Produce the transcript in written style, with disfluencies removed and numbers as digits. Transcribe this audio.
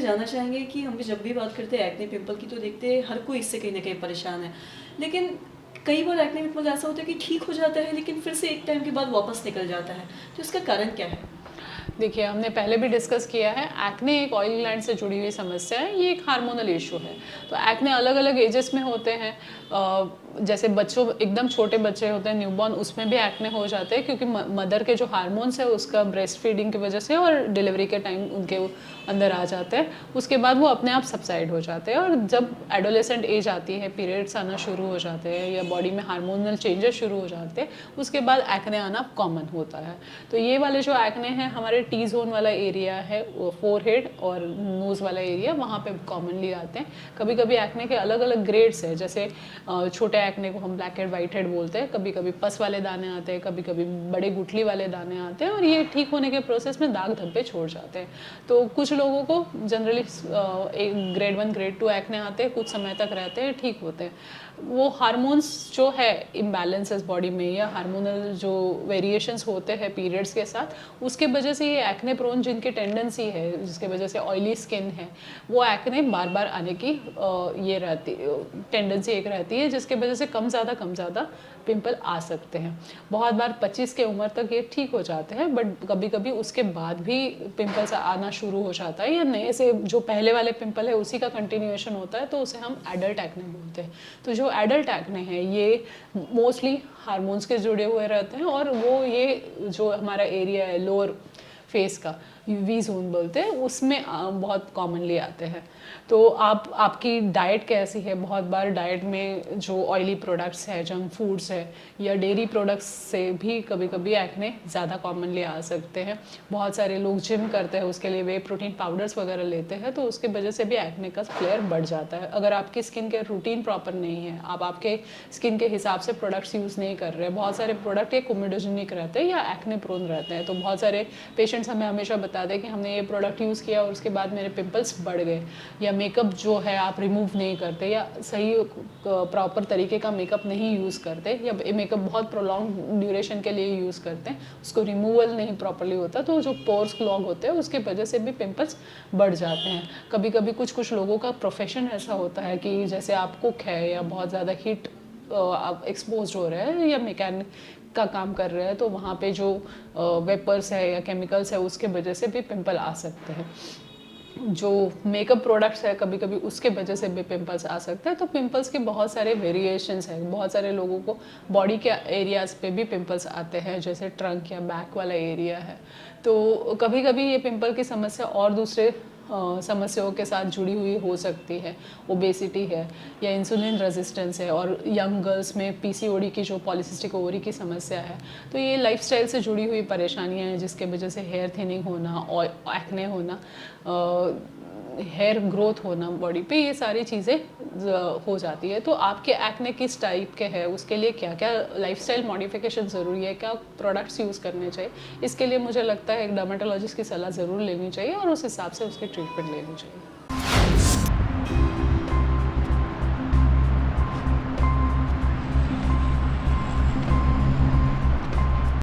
जानना चाहेंगे कि हम जब भी बात करते हैं एक्ने पिंपल की तो देखते हैं हर कोई इससे कहीं ना कहीं परेशान है, लेकिन कई बार एक्ने पिंपल ऐसा होता है कि ठीक हो जाता है लेकिन फिर से एक टाइम के बाद वापस निकल जाता है, तो इसका कारण क्या है? देखिए, हमने पहले भी डिस्कस किया है, एक्ने एक ऑयल ग्लैंड से जुड़ी हुई समस्या है, ये एक हार्मोनल इशू है। तो एक्ने अलग अलग एजेस में होते हैं। जैसे बच्चों, एकदम छोटे बच्चे होते हैं न्यूबॉर्न, उसमें भी एक्ने हो जाते हैं क्योंकि मदर के जो हार्मोन्स है उसका ब्रेस्ट फीडिंग की वजह से और डिलीवरी के टाइम उनके अंदर आ जाते हैं। उसके बाद वो अपने आप सबसाइड हो जाते हैं और जब एडोलेसेंट एज आती है, पीरियड्स आना शुरू हो जाते हैं या बॉडी में हार्मोनल चेंजेस शुरू हो जाते हैं, उसके बाद एक्ने आना कॉमन होता है। तो ये वाले जो एक्ने हैं हमारे टी जोन वाला एरिया है, फोरहेड और नोज़ वाला एरिया, वहाँ पे कॉमनली आते हैं। कभी कभी एक्ने के अलग अलग ग्रेड्स है, जैसे छोटे एक्ने को हम ब्लैक हेड वाइट हेड बोलते हैं, कभी कभी पस वाले दाने आते हैं, कभी कभी बड़े गुठली वाले दाने आते हैं और ये ठीक होने के प्रोसेस में दाग धब्बे छोड़ जाते हैं। तो कुछ लोगों को जनरली ग्रेड 1 ग्रेड 2 एक्ने आते हैं, कुछ समय तक रहते हैं, ठीक होते हैं। वो हार्मोन्स जो है इम्बैलेंसेस बॉडी में या हार्मोनल जो वेरिएशंस होते हैं पीरियड्स के साथ, उसके वजह से ये एक्ने प्रोन जिनकी टेंडेंसी है, जिसके वजह से ऑयली स्किन है, वो एक्ने बार बार आने की ये रहती टेंडेंसी एक रहती है, जिसके वजह से कम ज़्यादा पिंपल आ सकते हैं। बहुत बार 25 के उम्र तक ये ठीक हो जाते हैं, बट कभी कभी उसके बाद भी पिंपल्स आना शुरू हो जाता है या नए से जो पहले वाले पिंपल है उसी का कंटिन्यूएशन होता है, तो उसे हम एडल्ट एक्ने बोलते हैं। तो जो एडल्ट एक्ने है ये मोस्टली हार्मोन्स के जुड़े हुए रहते हैं और वो ये जो हमारा एरिया है लोअर फेस का, वी जोन बोलते हैं, उसमें बहुत कॉमनली आते हैं। तो आपकी डाइट कैसी है? बहुत बार डाइट में जो ऑयली प्रोडक्ट्स है, जंक फूड्स है या डेयरी प्रोडक्ट्स से भी कभी कभी एक्ने ज़्यादा कॉमनली आ सकते हैं। बहुत सारे लोग जिम करते हैं, उसके लिए वे प्रोटीन पाउडर्स वगैरह लेते हैं, तो उसके वजह से भी एक्ने का फ्लेयर बढ़ जाता है। अगर आपकी स्किन केयर रूटीन प्रॉपर नहीं है, आप आपके स्किन के हिसाब से प्रोडक्ट्स यूज़ नहीं कर रहे, बहुत सारे प्रोडक्ट ये कोमेडोजेनिक रहते हैं या एक्ने प्रोन रहते हैं, तो बहुत सारे पेशेंट्स हमें हमेशा बता दें कि हमने ये प्रोडक्ट यूज़ किया और उसके बाद मेरे पिंपल्स बढ़ गए, या मेकअप जो है आप रिमूव नहीं करते या सही प्रॉपर तरीके का मेकअप नहीं यूज़ करते, या मेकअप बहुत प्रोलॉन्ग ड्यूरेशन के लिए यूज़ करते हैं, उसको रिमूवल नहीं प्रॉपरली होता, तो जो पोर्स क्लॉग होते हैं उसके वजह से भी पिंपल्स बढ़ जाते हैं। कभी कभी कुछ लोगों का प्रोफेशन ऐसा होता है कि जैसे आप कुक है या बहुत ज़्यादा हीट आप एक्सपोज हो रहे हैं या मैकेनिक का काम कर रहे हैं, तो वहाँ पे जो वेपर्स है या केमिकल्स है उसके वजह से भी पिंपल आ सकते हैं। जो मेकअप प्रोडक्ट्स है कभी कभी उसके वजह से भी पिंपल्स आ सकते हैं। तो पिंपल्स के बहुत सारे वेरिएशंस हैं, बहुत सारे लोगों को बॉडी के एरियाज़ पे भी पिंपल्स आते हैं, जैसे ट्रंक या बैक वाला एरिया है। तो कभी कभी ये पिंपल की समस्या और दूसरे समस्याओं के साथ जुड़ी हुई हो सकती है, ओबेसिटी है या इंसुलिन रेजिस्टेंस है, और यंग गर्ल्स में पीसीओडी की जो पॉलीसिस्टिक ओवरी की समस्या है। तो ये लाइफस्टाइल से जुड़ी हुई परेशानियां हैं जिसके वजह से हेयर थिनिंग होना और एक्ने होना, हेयर ग्रोथ होना बॉडी पे, ये सारी चीज़ें हो जाती है। तो आपके एक्ने किस टाइप के हैं, उसके लिए क्या क्या लाइफस्टाइल मॉडिफिकेशन ज़रूरी है, क्या प्रोडक्ट्स यूज़ करने चाहिए, इसके लिए मुझे लगता है एक डर्मेटोलॉजिस्ट की सलाह ज़रूर लेनी चाहिए और उस हिसाब से उसकी ट्रीटमेंट लेनी चाहिए।